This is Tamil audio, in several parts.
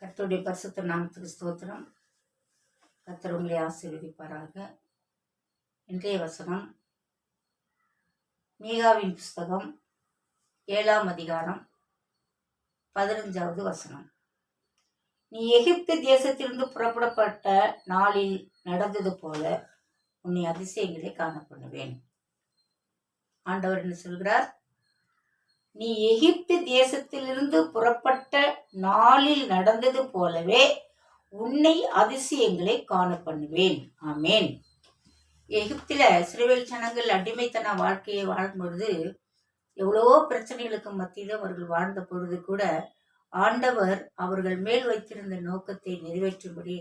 கர்த்தருடைய பரிசுத்த நாமத்துக்கு ஸ்தோத்திரம். கர்த்தர் உங்களை ஆசீர்வதிப்பாராக. இன்றைய வசனம் மீகாவின் புஸ்தகம் 7ஆம் அதிகாரம் 15வது வசனம். நீ எகிப்து தேசத்திலிருந்து புறப்படப்பட்ட நாளில் நடந்தது போல உன்னை அதிசயங்களை காணப்படுவேன். ஆண்டவர் என்ன சொல்கிறார்? நீ எகிப்து தேசத்திலிருந்து புறப்பட்ட நாளில் நடந்தது போலவே உன்னை அதிசயங்களை காணப்படுவேன். ஆமேன். எகிப்தில இஸ்ரவேல் ஜனங்கள் அடிமைத்தன வாழ்க்கையை வாழும் பொழுது எவ்வளவோ பிரச்சனைகளுக்கு மத்தியில் அவர்கள் வாழ்ந்த பொழுது கூட ஆண்டவர் அவர்கள் மேல் வைத்திருந்த நோக்கத்தை நிறைவேற்றும்படி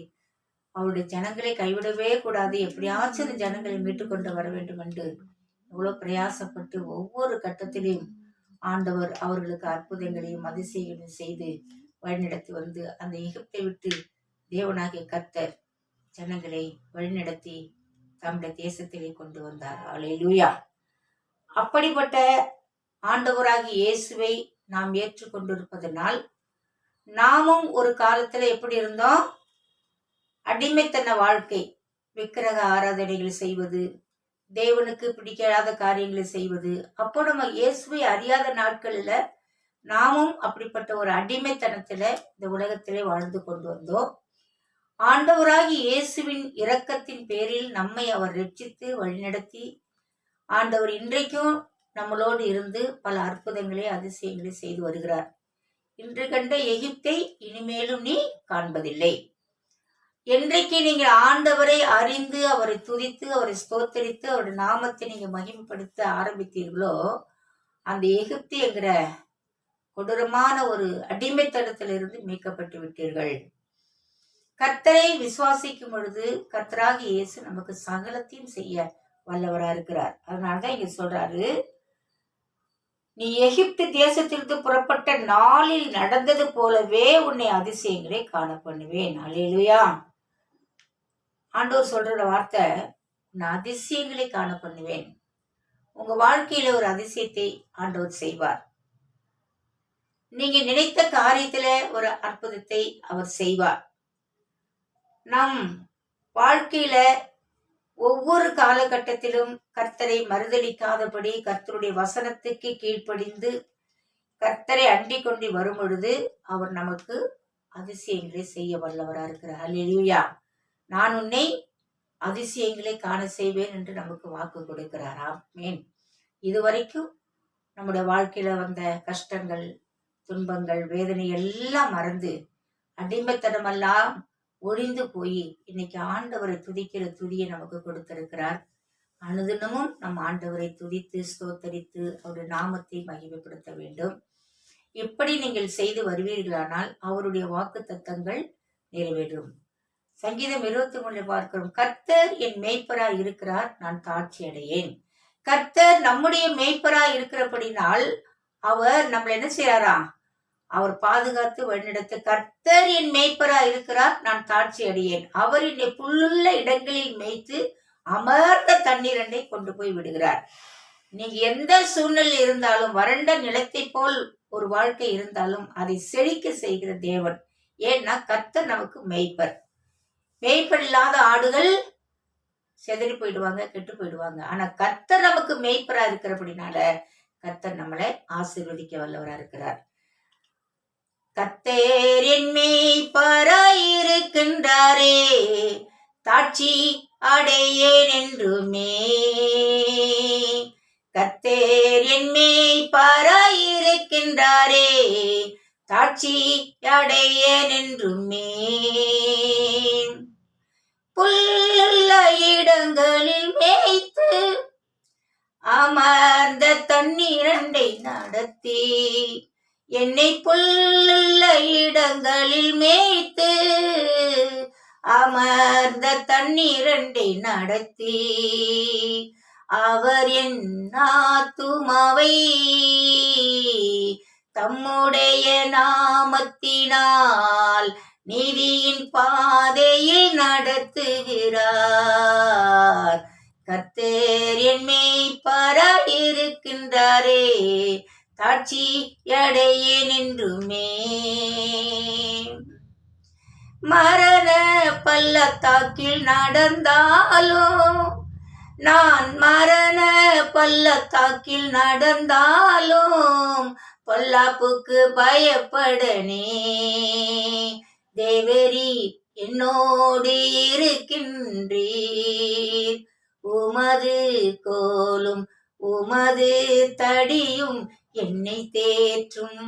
அவருடைய ஜனங்களை கைவிடவே கூடாது, எப்படியாச்சும் அந்த ஜனங்களை மீட்டுக்கொண்டு வர வேண்டும் என்று எவ்வளோ பிரயாசப்பட்டு ஒவ்வொரு கட்டத்திலையும் ஆண்டவர் அவர்களுக்கு அற்புதங்களையும் அதிசயங்களையும் செய்து வழிநடத்தி வந்து அந்த எகிப்தை விட்டு தேவனாகிய கர்த்தர் ஜனங்களை வழிநடத்தி தம்முடைய தேசத்திலே கொண்டு வந்தார். அல்லேலூயா. அப்படிப்பட்ட ஆண்டவராகிய இயேசுவை நாம் ஏற்றுக்கொண்டிருப்பதனால் நாமும் ஒரு காலத்துல எப்படி இருந்தோம்? அடிமைத்தன வாழ்க்கை, விக்கிரக ஆராதனைகள் செய்வது, தேவனுக்கு பிடிக்காத காரியங்களை செய்வது. அப்போ நம்ம இயேசுவை அறியாத நாட்களில் நாமும் அப்படிப்பட்ட ஒரு அடிமைத்தனத்துல இந்த உலகத்திலே வாழ்ந்து கொண்டு வந்தோம். ஆண்டவராகி இயேசுவின் இரக்கத்தின் பேரில் நம்மை அவர் ரட்சித்து வழிநடத்தி ஆண்டவர் இன்றைக்கும் நம்மளோடு இருந்து பல அற்புதங்களை அதிசயங்களை செய்து வருகிறார். இன்று கண்ட எகிப்தை இனிமேலும் நீ காண்பதில்லை. என்றைக்கு நீங்க ஆண்டவரை அறிந்து அவரை துதித்து அவரை ஸ்தோத்தரித்து அவருடைய நாமத்தை நீங்க மகிமைப்படுத்த ஆரம்பித்தீர்களோ அந்த எகிப்து என்கிற கொடூரமான ஒரு அடிமைத்தனத்திலிருந்து மீட்கப்பட்டு விட்டீர்கள். கர்த்தரை விசுவாசிக்கும் பொழுது கர்த்தராகிய இயேசு நமக்கு சகலத்தையும் செய்ய வல்லவரா இருக்கிறார். அதனாலதான் இங்க சொல்றாரு, நீ எகிப்து தேசத்திலிருந்து புறப்பட்ட நாளில் நடந்தது போலவே உன்னை அதிசயங்களை காணப்படுவேன். அல்லேலூயா. ஆண்டவர் சொல்ற வார்த்தை, நான் அதிசயங்களை காணப்படுவேன். உங்க வாழ்க்கையில ஒரு அதிசயத்தை ஆண்டவர் செய்வார். நீங்க நினைத்த காரியத்துல ஒரு அற்புதத்தை அவர் செய்வார். நம் வாழ்க்கையில ஒவ்வொரு காலகட்டத்திலும் கர்த்தரை மறுதலிக்காதபடி கர்த்தருடைய வசனத்துக்கு கீழ்ப்படிந்து கர்த்தரை அண்டிக் கொண்டு வரும் பொழுது அவர் நமக்கு அதிசயங்களை செய்ய வல்லவரா இருக்கிறார். அல்லேலூயா. நான் உன்னை அதிசயங்களை காண செய்வேன் என்று நமக்கு வாக்கு கொடுக்கிறாராம். மேன் இதுவரைக்கும் நம்முடைய வாழ்க்கையில வந்த கஷ்டங்கள், துன்பங்கள், வேதனை எல்லாம் மறந்து அடிமைத்தனமெல்லாம் ஒழிந்து போய் இன்னைக்கு ஆண்டவரை துதிக்கிற துதியை நமக்கு கொடுத்திருக்கிறார். அனுதினமும் நம் ஆண்டவரை துதித்து ஸ்தோத்தரித்து அவருடைய நாமத்தை மகிமைப்படுத்த வேண்டும். இப்படி நீங்கள் செய்து வருவீர்களானால் அவருடைய வாக்கு தத்தங்கள் நிறைவேறும். சங்கீதம் 23 பார்க்கிறோம், கர்த்தர் என் மேய்ப்பராய் இருக்கிறார், நான் தாட்சி அடையேன். கர்த்தர் நம்முடைய மேய்ப்பராய் இருக்கிறபடினால் அவர் நம்மளை என்ன செய்யறாரா? அவர் பாதுகாத்து வழிநடத்த. கர்த்தர் என் மேய்ப்பராய் இருக்கிறார், நான் தாட்சி அடையேன். அவர் என்னை புல்லுள்ள இடங்களில் மேய்த்து அமர்ந்த தண்ணீரண்டை கொண்டு போய் விடுகிறார். நீங்க எந்த சூழ்நிலை இருந்தாலும், வறண்ட நிலத்தை போல் ஒரு வாழ்க்கை இருந்தாலும் அதை செழிக்க செய்கிற தேவன். ஏன்னா கர்த்தர் நமக்கு மேய்ப்பர். மேய்ப்பர் இல்லாத ஆடுகள் செதறி போயிடுவாங்க, கெட்டு போயிடுவாங்க. ஆனா கர்த்தர் நமக்கு மேய்ப்பரா இருக்கிறபடினால கர்த்தர் நம்மளை ஆசீர்வதிக்க வல்லவரா இருக்கிறார். கர்த்தர் என் மேய்ப்பராய் இருக்கின்றாரே, தாட்சி அடையேன் என்றுமே. கர்த்தர் என் மேய்ப்பராய் இருக்கின்றாரே, தாட்சி அடையேன் என்றுமே. புல்லுள்ள இடங்களில் மேய்த்து அமர்ந்த தண்ணீரண்டை நடத்தி, என்னை புல்லுள்ள இடங்களில் மேய்த்து அமர்ந்த தண்ணீரண்டை நடத்தி, அவர் என் ஆத்துமாவை தம்முடைய நாமத்தினால் நீதியின் பாதையில் நடத்துகிறார். கர்த்தர் என் மேய்ப்பராய் இருக்கின்றாரே, தாட்சி அடையேன் என்றுமே. மரண பள்ளத்தாக்கில் நடந்தாலும், நான் மரண பள்ளத்தாக்கில் நடந்தாலும் பொல்லாப்புக்கு பயப்படனே. தேவரி என்னோடு இருக்கின்றீர், உமது கோலும் உமது தடியும் என்னை தேற்றும்.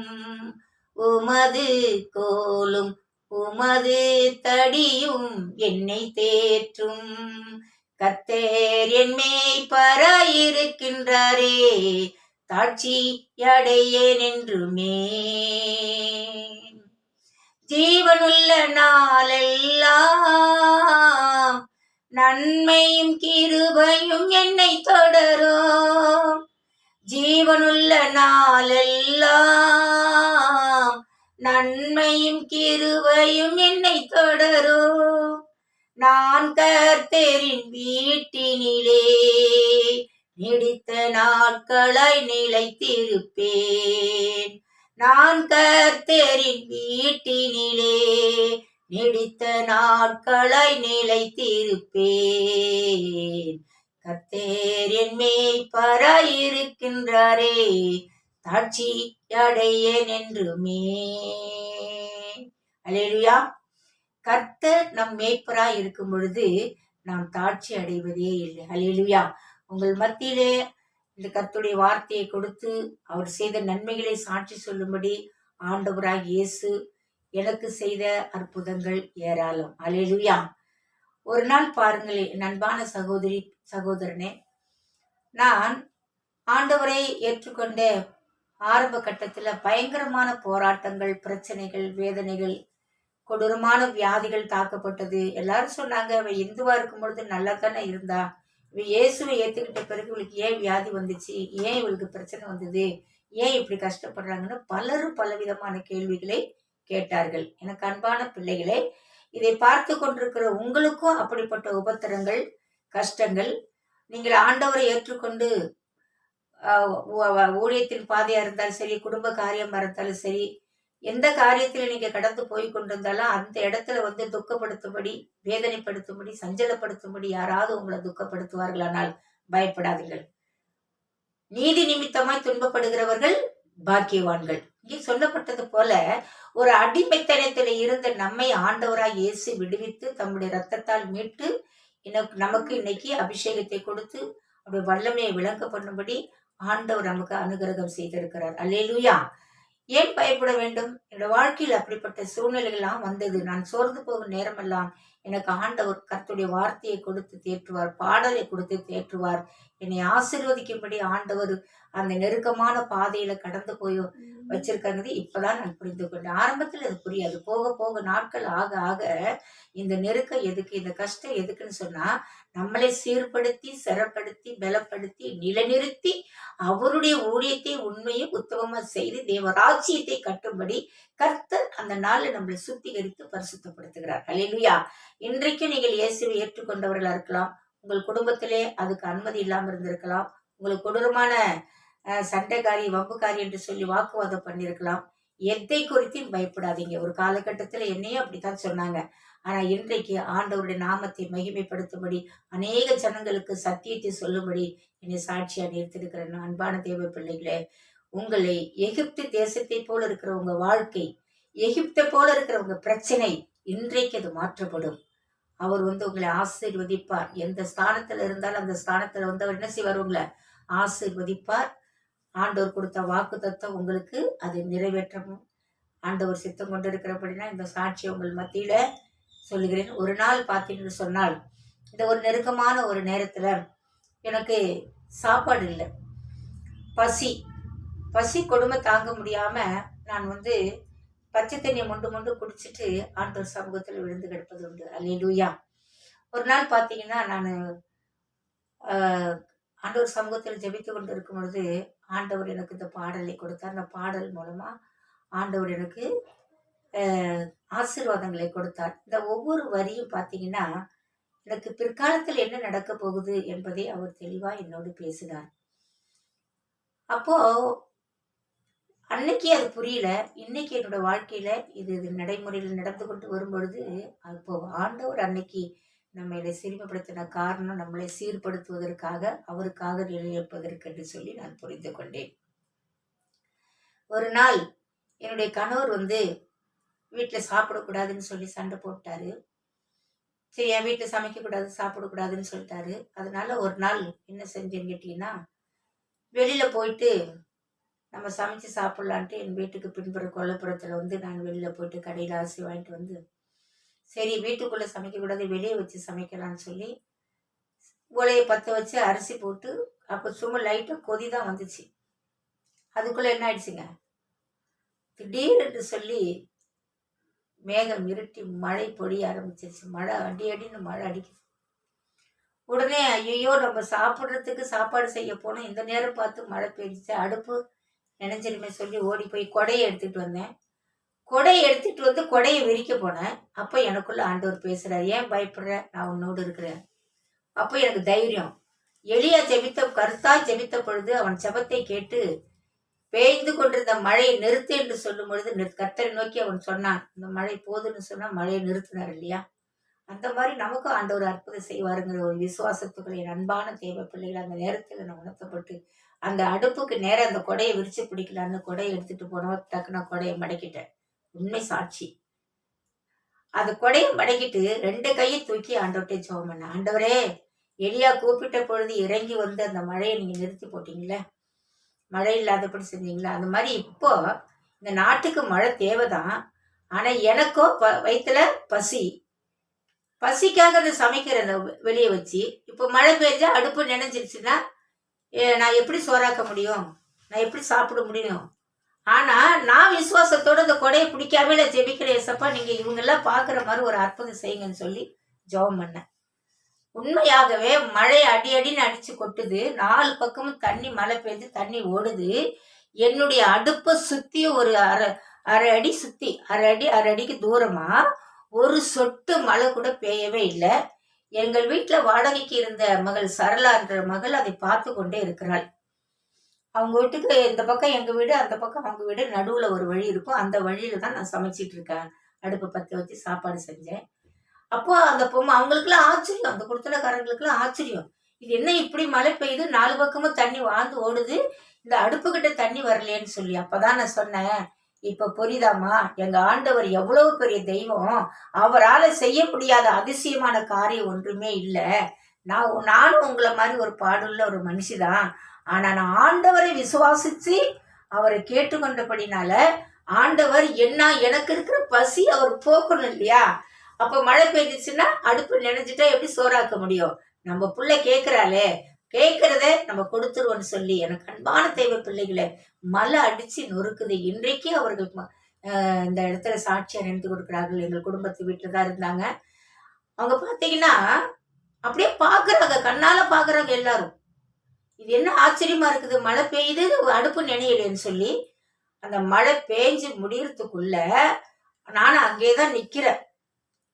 உமது கோலும் உமது தடியும் என்னை தேற்றும். கர்த்தர் என் மேய்ப்பராயிருக்கின்றாரே, தாட்சி அடையேன் என்றுமே. ஜீவனுள்ள நாளெல்லாம் நன்மையும் கிருபையும் என்னை தொடரும். ஜீவனுள்ள நாளெல்லாம் நன்மையும் கிருபையும் என்னை தொடரும். நான் கர்த்தரின் வீட்டினிலே நீடித்த நாட்களாய் நிலைத்திருப்பேன். நான் கர்த்தரின் வீட்டினிலே நீடித்த நாட்களாய் நிலைத்திருப்பேன். கர்த்தர் என் மேய்ப்பராயிருக்கின்றாரே, தாட்சி அடையேன் என்றுமே. அல்லேலூயா. கர்த்தர் நம் மேய்ப்பராய் இருக்கும் பொழுது நாம் தாட்சி அடைவதே இல்லை. அல்லேலூயா. உங்கள் மத்தியிலே இந்த கர்த்தருடைய வார்த்தையை கொடுத்து அவர் செய்த நன்மைகளை சாட்சி சொல்லும்படி ஆண்டவராய் இயேசு எனக்கு செய்த அற்புதங்கள் ஏராளம். அல்லேலூயா. ஒரு நாள் பாருங்கள் என் அன்பான சகோதரி சகோதரனே, நான் ஆண்டவரை ஏற்றுக்கொண்ட ஆரம்ப கட்டத்துல பயங்கரமான போராட்டங்கள், பிரச்சனைகள், வேதனைகள், கொடூரமான வியாதிகள் தாக்கப்பட்டது. எல்லாரும் சொன்னாங்க, அவ இந்துவா இருக்கும் பொழுது நல்லா தானே இருந்தா, இவ இயேசுவை ஏத்துக்கிட்ட பிறகு இவளுக்கு ஏன் வியாதி வந்துச்சு, ஏன் இவளுக்கு பிரச்சனை வந்தது, ஏன் இப்படி கஷ்டப்படுறாங்கன்னு பலரும் பலவிதமான கேள்விகளை கேட்டார்கள். எனக்கு அன்பான பிள்ளைகளே, இதை பார்த்து கொண்டிருக்கிற உங்களுக்கும் அப்படிப்பட்ட உபத்திரங்கள், கஷ்டங்கள், நீங்கள் ஆண்டவரை ஏற்றுக்கொண்டு ஊழியத்தின் பாதையா இருந்தாலும் சரி, குடும்ப காரியமா இருந்தாலும் சரி, எந்த காரியத்துல நீங்க கடந்து போய் கொண்டிருந்தாலும் அந்த இடத்துல துக்கப்படுத்தும்படி, வேதனைப்படுத்தும்படி, சஞ்சலப்படுத்தும்படி யாராவது உங்களை துக்கப்படுத்துவார்களானால் பயப்படாதீர்கள். நீதி நிமித்தமாய் துன்பப்படுகிறவர்கள் பாக்கியவான்கள். இங்கே சொல்லப்பட்டது போல ஒரு அடிமைத்தனத்தில் இருந்த நம்மை ஆண்டவராய் இயேசு விடுவித்து தம்முடைய ரத்தத்தால் மீட்டு நமக்கு இன்னைக்கு அபிஷேகத்தை கொடுத்து அப்படி வல்லமையை விளங்க பண்ணும்படி ஆண்டவர் நமக்கு அனுகிரகம் செய்திருக்கிறார். அல்லேலூயா. ஏன் பயப்பட வேண்டும்? என்னோட வாழ்க்கையில் அப்படிப்பட்ட சூழ்நிலைகள்லாம் வந்தது. நான் சோர்ந்து போகும் நேரமெல்லாம் எனக்கு ஆண்டவர் கர்த்தருடைய வார்த்தையை கொடுத்து தேற்றுவார், பாடலை கொடுத்து தேற்றுவார். என்னை ஆசீர்வதிக்கும்படி ஆண்டவர் அந்த நெருக்கமான பாதையில கடந்து போய் வச்சிருக்கிறது இப்பதான் நான் புரிந்து கொண்டேன். ஆரம்பத்தில் அது புரியாது. போக போக நாட்கள் ஆக ஆக இந்த நெருக்கம் எதுக்கு, இந்த கஷ்டம் எதுக்குன்னு சொன்னா, நம்மளை சீர்படுத்தி, சிறப்படுத்தி, பலப்படுத்தி, நிலைநிறுத்தி அவருடைய ஊழியத்தை உண்மையும் உத்தமமா செய்து தேவராஜ்யத்தை கட்டும்படி கர்த்தர் அந்த நாள்ல நம்மளை சுத்திகரித்து பரிசுத்தப்படுத்துகிறார். அல்லேலூயா. இன்றைக்கு நீங்கள் இயேசுவை ஏற்றுக்கொண்டவர்களா இருக்கலாம். உங்கள் குடும்பத்திலே அதுக்கு அனுமதி இல்லாம இருந்திருக்கலாம். உங்களுக்கு கொடூரமான சண்டைக்காரி, வம்புக்காரி என்று சொல்லி வாக்குவாதம் பண்ணிருக்கலாம். எதை குறித்தும் பயப்படாதீங்க. ஒரு காலகட்டத்துல என்னையும் அப்படித்தான் சொன்னாங்க. ஆனா இன்றைக்கு ஆண்டவருடைய நாமத்தை மகிமைப்படுத்தும்படி, அநேக ஜனங்களுக்கு சத்தியத்தை சொல்லும்படி என்னை சாட்சியா நிறுத்திருக்கிறேன். அன்பான தேவ பிள்ளைகளே, உங்களை எகிப்து தேசத்தை போல இருக்கிற உங்க வாழ்க்கை, எகிப்தை போல இருக்கிற உங்க பிரச்சனை, இன்றைக்கு அது மாற்றப்படும். அவர் உங்களை ஆசீர்வதிப்பார். எந்த ஸ்தானத்துல இருந்தாலும் அந்த ஸ்தானத்துல அவர் என்ன செய்வார்? உங்களை ஆசீர்வதிப்பார். ஆண்டவர் கொடுத்த வாக்கு தத்துவம் உங்களுக்கு அதை நிறைவேற்றவும் ஆண்டவர் சித்தம் கொண்டு இருக்கிறபடினா இந்த சாட்சியை உங்கள் மத்தியில சொல்லுகிறேன். ஒரு நாள் பார்த்தீங்கன்னு சொன்னால், இந்த ஒரு நெருக்கமான ஒரு நேரத்துல எனக்கு சாப்பாடு இல்லை, பசி கொடுமை தாங்க முடியாம நான் பச்சை தண்ணியை மொண்டு குடிச்சிட்டு ஆண்டவர் சமூகத்தில் விழுந்து கிடப்பது உண்டு. அல்லேலூயா. ஒரு நாள் பார்த்தீங்கன்னா, நான் ஆண்டவர் சமூகத்தில் ஜெபித்து கொண்டு இருக்கும் பொழுது ஆண்டவர் எனக்கு இந்த பாடலை கொடுத்தார். அந்த பாடல் மூலமா ஆண்டவர் எனக்கு ஆசீர்வாதங்களை கொடுத்தார். இந்த ஒவ்வொரு வரியும் பார்த்தீங்கன்னா, எனக்கு பிற்காலத்தில் என்ன நடக்க போகுது என்பதை அவர் தெளிவா என்னோடு பேசினார். அப்போ அன்னைக்கு அது புரியல. இன்னைக்கு என்னோட வாழ்க்கையில இது நடைமுறையில் நடந்து கொண்டு வரும்பொழுது, அப்போ ஆண்டவர் அன்னைக்கு நம்மளை சிறுமைப்படுத்தின காரணம் நம்மளை சீர்படுத்துவதற்காக, அவருக்காக நிலைநிற்பதற்கு என்று சொல்லி நான் புரிந்து கொண்டேன். ஒரு நாள் என்னுடைய கணவர் வீட்டில் சாப்பிடக்கூடாதுன்னு சொல்லி சண்டை போட்டாரு. சரி, என் வீட்டில் சமைக்கக்கூடாது, சாப்பிடக்கூடாதுன்னு சொல்லிட்டாரு. அதனால ஒரு நாள் என்ன செஞ்சேன்னு கேட்டீங்கன்னா, வெளியில போயிட்டு நம்ம சமைச்சு சாப்பிடலான்ட்டு என் வீட்டுக்கு பின்புற கொல்லைப்புறத்தில் நான் வெளியில போயிட்டு கடையில் அரிசி வாங்கிட்டு சரி வீட்டுக்குள்ளே சமைக்கக்கூடாது, வெளியே வச்சு சமைக்கலான்னு சொல்லி உலையை பற்ற வச்சு அரிசி போட்டு, அப்போ சும்மா லைட்டாக கொதி தான் வந்துச்சு. அதுக்குள்ளே என்ன ஆயிடுச்சுங்க, திடீரென்று சொல்லி மேகம் இருட்டி மழை பொழிய ஆரம்பிச்சிருச்சு. மழை அடின்னு மழை அடிக்குது. உடனே ஐயோ நம்ம சாப்பிட்றதுக்கு சாப்பாடு செய்ய போனோம், இந்த நேரம் பார்த்து மழை பெஞ்சிச்சு, அடுப்பு நினைஞ்சிருமே சொல்லி ஓடி போய் கொடையை எடுத்துட்டு வந்தேன். கொடையை எடுத்துட்டு கொடையை விரிக்க போனேன். அப்போ எனக்குள்ள ஆண்டவர் பேசுறாரு, ஏன் பயப்படுற, நான் உன்னோடு இருக்கிறேன். அப்போ எனக்கு தைரியம். எலியா கருத்தாய் ஜெபித்த பொழுது அவன் ஜெபத்தை கேட்டு பெய்து கொண்டிருந்த மழையை நிறுத்து என்று சொல்லும் பொழுது கர்த்தரை நோக்கி அவன் சொன்னான். இந்த மழை போதுன்னு சொன்னா மழையை நிறுத்தினார் இல்லையா? அந்த மாதிரி நமக்கும் ஆண்டவர் அற்புதம் செய்வாருங்கிற ஒரு விசுவாசத்துக்குள்ள என் அன்பான தேவ பிள்ளைகள் அந்த நேரத்தில் நான் உணர்த்தப்பட்டு அந்த அடுப்புக்கு நேரம் அந்த கொடையை விரிச்சு பிடிக்கலான்னு கொடையை எடுத்துட்டு போனவன் டக்குனா கொடையை மடக்கிட்டேன். உண்மை சாட்சி. அது கொடையை மடக்கிட்டு 2 கையை தூக்கி ஆண்டவர்கிட்ட ஜெபம் பண்ண, ஆண்டவரே எலியா கூப்பிட்ட பொழுது இறங்கி அந்த மழையை நீங்க நிறுத்தி போட்டீங்களே, மழை இல்லாதபடி செஞ்சீங்களா, அந்த மாதிரி இப்போ இந்த நாட்டுக்கு மழை தேவைதான். ஆனா எனக்கோ வயிற்றுல பசிக்காக அதை சமைக்கிறத வெளியே வச்சு இப்போ மழை பெஞ்சா அடுப்பு நினைஞ்சிருச்சுன்னா நான் எப்படி சோறாக்க முடியும், நான் எப்படி சாப்பிட முடியும்? ஆனா நான் விசுவாசத்தோட இந்த கொடையை பிடிக்காம ஜெபிக்கிற ஏசப்பா, நீங்க இவங்கெல்லாம் பாக்குற மாதிரி ஒரு அற்புதம் செய்யுங்கன்னு சொல்லி ஜெபம் பண்ணேன். உண்மையாகவே மழை அடின்னு அடிச்சு கொட்டுது. 4 பக்கமும் தண்ணி, மழை பெய்து தண்ணி ஓடுது. என்னுடைய அடுப்பை சுத்தி ஒரு அரை அடி சுத்தி அரை அடிக்கு தூரமா ஒரு சொட்டு மழை கூட பெய்யவே இல்லை. எங்கள் வீட்டில் வாடகைக்கு இருந்த மகள் சரளா என்ற மகள் அதை பார்த்து கொண்டே இருக்கிறாள். அவங்க வீட்டுக்கு இந்த பக்கம் எங்க வீடு, அந்த பக்கம் அவங்க வீடு, நடுவுல ஒரு வழி இருக்கும். அந்த வழியில தான் நான் சமைச்சிட்டு இருக்கேன். அடுப்பை பற்ற வச்சு சாப்பாடு செஞ்சேன். அப்போ அந்த பொம்மை அவங்களுக்குலாம் ஆச்சரியம், அந்த குடுத்தனக்காரங்களுக்குலாம் ஆச்சரியம். இது என்ன இப்படி மழை பெய்யுது, 4 பக்கமும் தண்ணி வாழ்ந்து ஓடுது, இந்த அடுப்பு கிட்ட தண்ணி வரலேன்னு சொல்லி. அப்பதான் நான் சொன்னேன், இப்ப புரியுதாமா, எங்க ஆண்டவர் எவ்வளவு பெரிய தெய்வம், அவரால் செய்ய முடியாத அதிசயமான காரியம் ஒன்றுமே இல்லை. நானும் உங்களை மாதிரி ஒரு பாடுள்ள ஒரு மனுஷிதான். ஆனா நான் ஆண்டவரை விசுவாசிச்சு அவரை கேட்டுக்கொண்டபடினால ஆண்டவர் எனக்கு இருக்கிற பசி அவர் போக்கணும் இல்லையா? அப்ப மழை பெய்ஞ்சிச்சுன்னா அடுப்பு நினைஞ்சிட்டா எப்படி சோறாக்க முடியும்? நம்ம புள்ள கேட்கிறாளே, கேட்கறத நம்ம கொடுத்துருவோம்னு சொல்லி எனக்கு அன்பான தெய்வ பிள்ளைகளை மழை அடிச்சு நொறுக்குது. இன்றைக்கு அவர்கள் இந்த இடத்துல சாட்சியா நினைத்து கொடுக்குறார்கள். எங்கள் குடும்பத்து வீட்டில் தான் இருந்தாங்க. அவங்க பார்த்தீங்கன்னா அப்படியே பாக்குறாங்க, கண்ணால பாக்குறாங்க எல்லாரும். இது என்ன ஆச்சரியமா இருக்குது, மழை பெய்யுது அடுப்பு நினையலேன்னு சொல்லி. அந்த மழை பெஞ்சு முடியறதுக்குள்ள நானும் அங்கேதான் நிக்கிறேன்.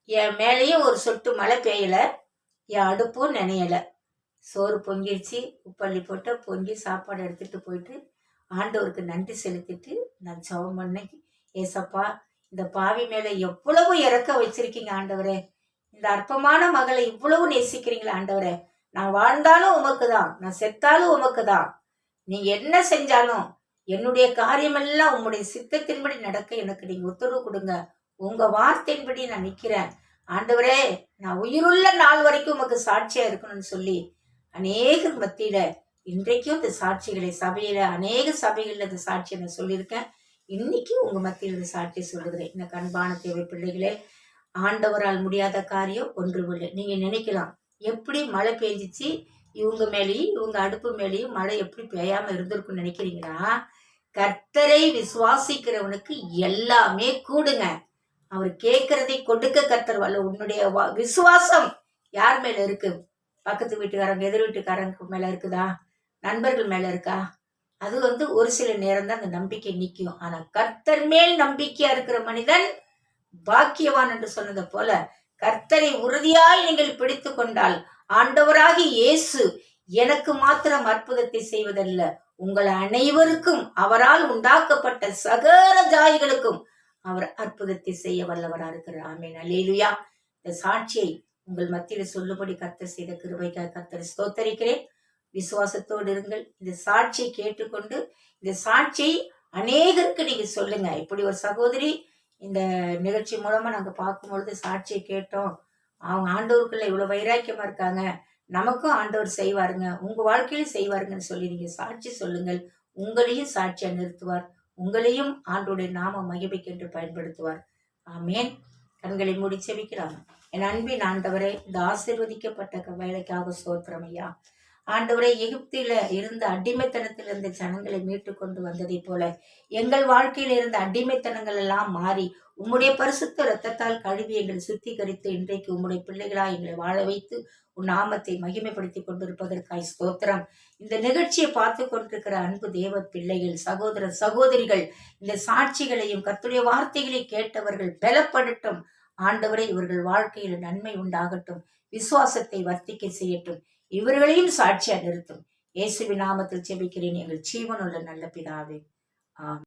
என் மேலேயும் ஒரு சொட்டு மழை பெய்யல, என் அடுப்பும் நினையல. சோறு பொங்கிடுச்சு, உப்பள்ளி போட்டு பொங்கி சாப்பாடு எடுத்துட்டு போயிட்டு ஆண்டவருக்கு நன்றி செலுத்திட்டு நான் ஜெபம் பண்ணேன். ஏசப்பா, இந்த பாவி மேல எவ்வளவு இறக்க வச்சிருக்கீங்க ஆண்டவரே, இந்த அற்பமான மகளை இவ்வளவு நேசிக்கிறீங்களா ஆண்டவரே, நான் வாழ்ந்தாலும் உமக்கு தான், நான் செத்தாலும் உமக்கு தான், நீங்க என்ன செஞ்சாலும் என்னுடைய காரியமெல்லாம் உங்களுடைய சித்தத்தின்படி நடக்க எனக்கு நீங்க உத்தரவு கொடுங்க, உங்க வார்த்தையின்படி நான் நிக்கிறேன் ஆண்டவரே, நான் உயிருள்ள நாள் வரைக்கும் உமக்கு சாட்சியா இருக்கணும்னு சொல்லி அநேக மத்தியில இன்றைக்கும் இந்த சாட்சிகளை சபையில அநேக சபைகள்ல இந்த சாட்சியை நான் சொல்லியிருக்கேன். இன்னைக்கு உங்க மத்தியில் இந்த சாட்சியை சொல்லுகிறேன். எனக்கு அன்பான தேவை பிள்ளைகளே, ஆண்டவரால் முடியாத காரியம் ஒன்றுமில்லை. நீங்க நினைக்கலாம், எப்படி மழை பெஞ்சிச்சு இவங்க மேலேயும் இவங்க அடுப்பு மேலேயும் மழை எப்படி பெய்யாம இருந்திருக்குன்னு நினைக்கிறீங்கன்னா, கர்த்தரை விசுவாசிக்கிறவனுக்கு எல்லாமே கூடுங்க. அவர் கேட்கறதை கொடுக்க கர்த்தர் வல்ல. உன்னுடைய விசுவாசம் யார் மேல இருக்கு? பக்கத்து வீட்டுக்காரங்க, எதிர் வீட்டுக்காரங்க மேல இருக்குதா? நண்பர்கள் மேல இருக்கா? அது ஒரு சில நேரம் தான் அந்த நம்பிக்கை நிற்கும். ஆனா கர்த்தர் மேல் நம்பிக்கையா இருக்கிற மனிதன் பாக்கியவான் என்று சொன்னது போல, கர்த்தரை உறுதியாய் நீங்கள் பிடித்து கொண்டால், ஆண்டவராகி இயேசு எனக்கு மாத்திரம் அற்புதத்தை செய்வதல்ல, உங்கள் அனைவருக்கும் அவரால் உண்டாக்கப்பட்ட சகல ஜாதிகளுக்கும் அவர் அற்புதத்தை செய்ய வல்லவரா இருக்கிறார். ஆமென். அல்லேலூயா. இந்த சாட்சியை உங்கள் மத்தியில் சொல்லும்படி கர்த்தர் செய்த கிருபைக்காக கர்த்தரை ஸ்தோத்தரிக்கிறேன். விசுவாசத்தோடு இருங்கள். இந்த சாட்சியை கேட்டுக்கொண்டு இந்த சாட்சியை அநேகருக்கு நீங்க சொல்லுங்க. இப்படி ஒரு சகோதரி இந்த நிகழ்ச்சி மூலமா நாங்க பார்க்கும்பொழுது சாட்சியை கேட்டோம், அவங்க ஆண்டவருக்குள்ள இவ்வளவு வைராக்கியமா இருக்காங்க, நமக்கும் ஆண்டவர் செய்வாருங்க, உங்க வாழ்க்கையிலும் செய்வாருங்கன்னு சொல்லி நீங்க சாட்சி சொல்லுங்கள். உங்களையும் சாட்சியா நிறுத்துவார். உங்களையும் ஆண்டோடைய நாம மகிமைக்கென்று பயன்படுத்துவார். ஆமேன். கண்களை மூடி செபிக்கலாம். என் அன்பின் ஆண்டவரே, இந்த ஆசீர்வதிக்கப்பட்ட வேலைக்காக ஸ்தோத்திரம் ஐயா. ஆண்டவரே, எகிப்தில இருந்த அடிமைத்தனத்தில் இருந்த ஜனங்களை மீட்டு கொண்டு வந்ததை போல எங்கள் வாழ்க்கையில் இருந்த அடிமைத்தனங்கள் எல்லாம் மாறி உம்முடைய பரிசுத்த இரத்தத்தால் கழுவி எங்களை சுத்திகரித்து இன்றைக்கு உம்முடைய பிள்ளைகளா எங்களை வாழ வைத்து உன் நாமத்தை மகிமைப்படுத்தி கொண்டிருப்பதற்காய் ஸ்தோத்திரம். இந்த நிகழ்ச்சியை பார்த்து கொண்டிருக்கிற அன்பு தேவ பிள்ளைகள், சகோதர சகோதரிகள், இந்த சாட்சிகளையும் கர்த்தருடைய வார்த்தைகளை கேட்டவர்கள் பலப்படட்டும். ஆண்டவரே, இவர்கள் வாழ்க்கையில் நன்மை உண்டாகட்டும், விசுவாசத்தை வர்த்திக்க செய்யட்டும், இவர்களையும் சாட்சியா நிறுத்தும். இயேசுவின் நாமத்தில் ஜெபிக்கிறேன் எங்கள் ஜீவனுள்ள நல்ல பிதாவே. ஆமென்.